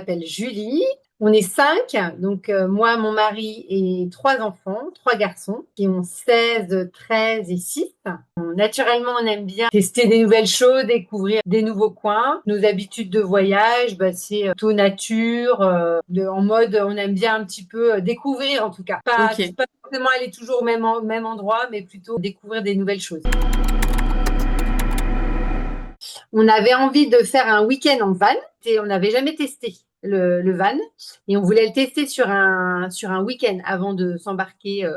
m'appelle Julie. On est 5, donc moi, mon mari et 3 enfants, 3 garçons qui ont 16, 13 et 6. Naturellement, on aime bien tester des nouvelles choses, découvrir des nouveaux coins. Nos habitudes de voyage, c'est plutôt nature, en mode on aime bien un petit peu découvrir en tout cas. Ok. Pas forcément aller toujours au même endroit, mais plutôt découvrir des nouvelles choses. On avait envie de faire un week-end en van et on n'avait jamais testé le van et on voulait le tester sur un week-end avant de s'embarquer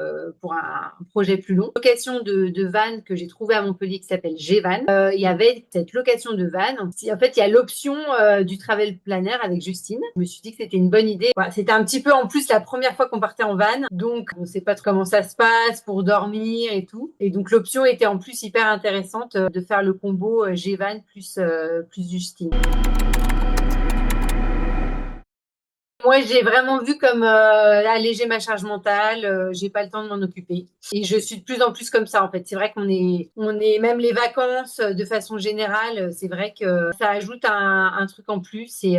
pour un projet plus long. Location de van que j'ai trouvé à Montpellier qui s'appelle G-Van. Il y avait cette location de van. En fait, il y a l'option du travel planner avec Justine. Je me suis dit que c'était une bonne idée. Voilà, c'était un petit peu en plus la première fois qu'on partait en van, donc on ne sait pas comment ça se passe pour dormir et tout. Et donc l'option était en plus hyper intéressante de faire le combo G-Van plus Justine. Moi, j'ai vraiment vu comme alléger ma charge mentale. J'ai pas le temps de m'en occuper. Et je suis de plus en plus comme ça, en fait. C'est vrai on est même les vacances, de façon générale, c'est vrai que ça ajoute un truc en plus. Et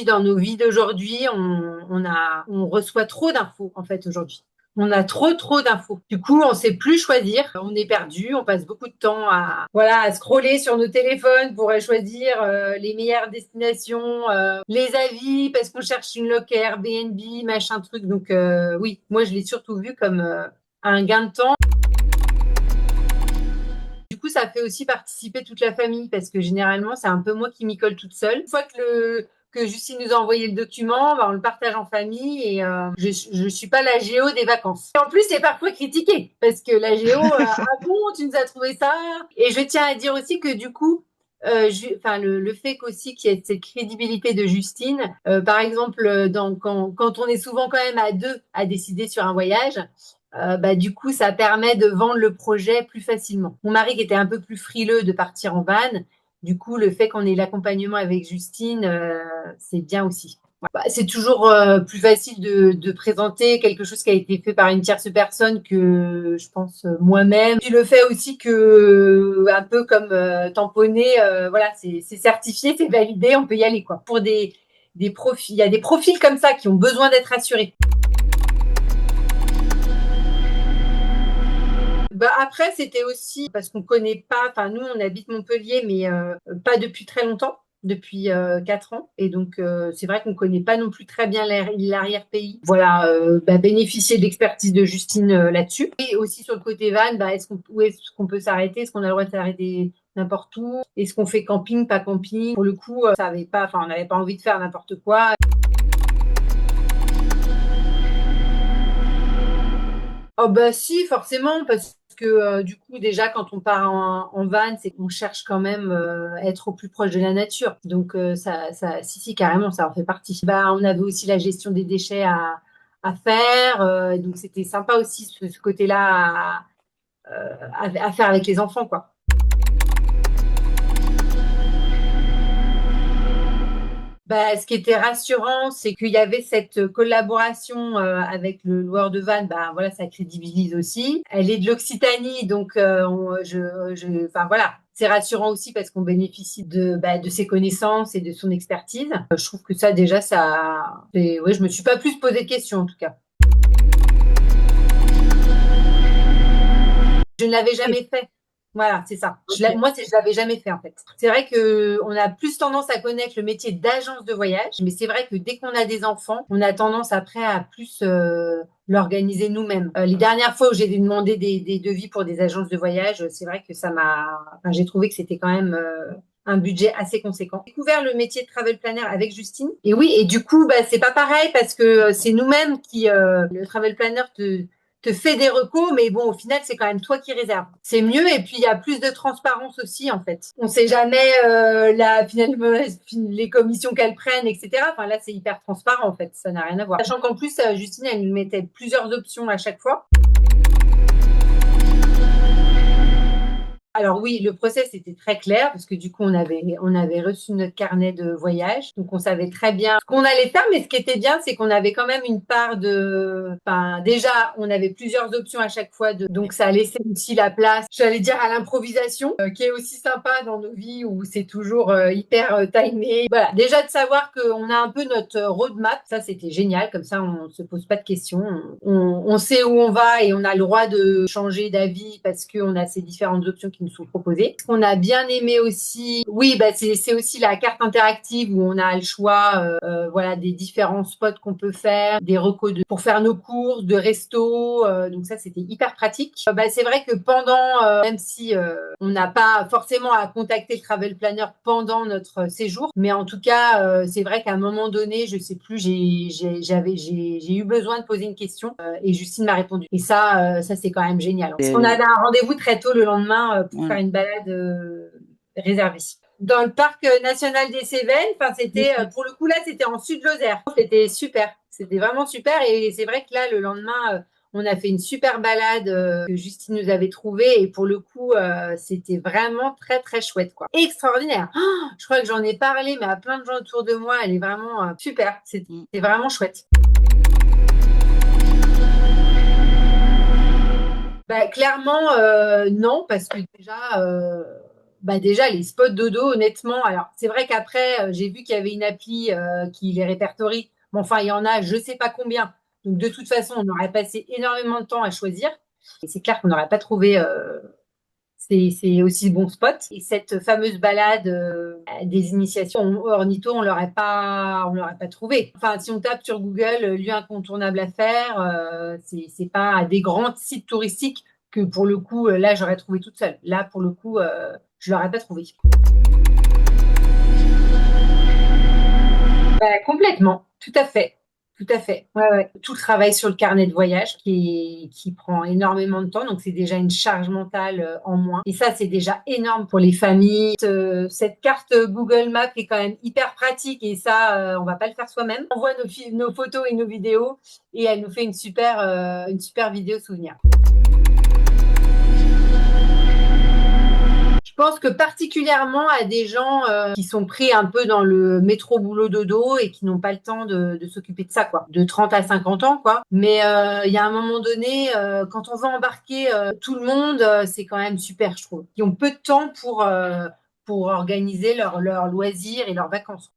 dans nos vies d'aujourd'hui, on reçoit trop d'infos, en fait, aujourd'hui. On a trop d'infos. Du coup, on sait plus choisir. On est perdu. On passe beaucoup de temps à scroller sur nos téléphones pour choisir les meilleures destinations, les avis, parce qu'on cherche une loc Airbnb, machin truc. Donc oui, moi je l'ai surtout vu comme un gain de temps. Du coup, ça fait aussi participer toute la famille parce que généralement, c'est un peu moi qui m'y colle toute seule. Une fois que Justine nous a envoyé le document, on le partage en famille et je suis pas la géo des vacances. Et en plus, c'est parfois critiqué parce que la géo, ah bon, tu nous as trouvé ça? Et je tiens à dire aussi que du coup, enfin le fait qu'aussi qu'il y ait cette crédibilité de Justine, par exemple, quand on est souvent quand même à deux à décider sur un voyage, du coup, ça permet de vendre le projet plus facilement. Mon mari qui était un peu plus frileux de partir en van, du coup, le fait qu'on ait l'accompagnement avec Justine, c'est bien aussi. C'est toujours plus facile de présenter quelque chose qui a été fait par une tierce personne que, je pense, moi-même. Puis le fait aussi que, un peu comme tamponner, voilà, c'est certifié, c'est validé, on peut y aller, quoi. Pour des profils, il y a des profils comme ça qui ont besoin d'être assurés. Après, c'était aussi parce qu'on connaît pas, enfin nous on habite Montpellier, mais pas depuis très longtemps, depuis 4 ans. Et donc c'est vrai qu'on connaît pas non plus très bien l'arrière-pays. Voilà, bénéficier de l'expertise de Justine là-dessus. Et aussi sur le côté van, où est-ce qu'on peut s'arrêter? Est-ce qu'on a le droit de s'arrêter n'importe où? Est-ce qu'on fait camping, pas camping? Pour le coup, on n'avait pas envie de faire n'importe quoi. Oh bah si, forcément, parce que du coup, déjà, quand on part en van, c'est qu'on cherche quand même à être au plus proche de la nature. Donc si, carrément, ça en fait partie. On avait aussi la gestion des déchets à faire, donc c'était sympa aussi ce côté-là à faire avec les enfants, quoi. Ce qui était rassurant, c'est qu'il y avait cette collaboration avec le loueur de van. Voilà, ça crédibilise aussi. Elle est de l'Occitanie, donc enfin voilà, c'est rassurant aussi parce qu'on bénéficie de ses connaissances et de son expertise. Je trouve que ça déjà, ouais, je me suis pas plus posé de questions en tout cas. Je ne l'avais jamais fait. Voilà, c'est ça. Moi, je l'avais jamais fait en fait. C'est vrai que on a plus tendance à connaître le métier d'agence de voyage, mais c'est vrai que dès qu'on a des enfants, on a tendance après à plus l'organiser nous-mêmes. Les dernières fois où j'ai demandé des devis pour des agences de voyage, c'est vrai que enfin, j'ai trouvé que c'était quand même un budget assez conséquent. J'ai découvert le métier de travel planner avec Justine. Et oui, et du coup, c'est pas pareil parce que c'est nous-mêmes le travel planner te fait des recos, mais bon, au final, c'est quand même toi qui réserves. C'est mieux, et puis il y a plus de transparence aussi, en fait. On sait jamais finalement les commissions qu'elles prennent, etc. Enfin là, c'est hyper transparent, en fait. Ça n'a rien à voir. Sachant qu'en plus, Justine, elle nous mettait plusieurs options à chaque fois. Alors oui, le process était très clair parce que du coup, on avait reçu notre carnet de voyage. Donc, on savait très bien ce qu'on allait faire. Mais ce qui était bien, c'est qu'on avait quand même une part enfin, déjà, on avait plusieurs options à chaque fois. Donc, ça laissait aussi la place, j'allais dire, à l'improvisation, qui est aussi sympa dans nos vies où c'est toujours hyper timé. Voilà. Déjà, de savoir qu'on a un peu notre roadmap, ça, c'était génial. Comme ça, on se pose pas de questions. On sait où on va et on a le droit de changer d'avis parce qu'on a ces différentes options qui nous sont proposées. Ce qu'on a bien aimé aussi, oui, bah c'est aussi la carte interactive où on a le choix, voilà, des différents spots qu'on peut faire, des recos pour faire nos courses, de resto. Donc ça, c'était hyper pratique. Bah, c'est vrai que pendant, même si on n'a pas forcément à contacter le travel planner pendant notre séjour, mais en tout cas, c'est vrai qu'à un moment donné, je sais plus, j'ai eu besoin de poser une question et Justine m'a répondu. Et ça c'est quand même génial. Parce qu'on avait un rendez-vous très tôt le lendemain pour faire Ouais. une balade réservée. Dans le parc national des Cévennes, enfin c'était pour le coup là c'était en Sud-Lozère. C'était super, c'était vraiment super et c'est vrai que là le lendemain on a fait une super balade que Justine nous avait trouvée et pour le coup c'était vraiment très très chouette quoi. Extraordinaire. Oh, je crois que j'en ai parlé mais à plein de gens autour de moi, elle est vraiment super. C'était Mm. vraiment chouette. Bah, clairement, non, parce que déjà les spots dodo, honnêtement, alors c'est vrai qu'après, j'ai vu qu'il y avait une appli qui les répertorie. Mais enfin, il y en a, je sais pas combien. Donc de toute façon, on aurait passé énormément de temps à choisir. Et c'est clair qu'on n'aurait pas trouvé ces aussi bons spots. Et cette fameuse balade des initiations ornitho, on l'aurait pas trouvé. Enfin, si on tape sur Google lieu incontournable à faire, c'est pas des grands sites touristiques que pour le coup, là, j'aurais trouvé toute seule. Là, pour le coup, je l'aurais pas trouvé. Bah, complètement, tout à fait. Tout à fait. Ouais, ouais. Tout le travail sur le carnet de voyage qui prend énormément de temps. Donc, c'est déjà une charge mentale en moins. Et ça, c'est déjà énorme pour les familles. Cette carte Google Maps est quand même hyper pratique et ça, on va pas le faire soi-même. On voit nos photos et nos vidéos et elle nous fait une super vidéo souvenir. Je pense que particulièrement à des gens qui sont pris un peu dans le métro boulot dodo et qui n'ont pas le temps de s'occuper de ça, quoi. De 30 à 50 ans, quoi. Mais il y a un moment donné, quand on veut embarquer tout le monde, c'est quand même super, je trouve. Qui ont peu de temps pour organiser leurs loisirs et leurs vacances.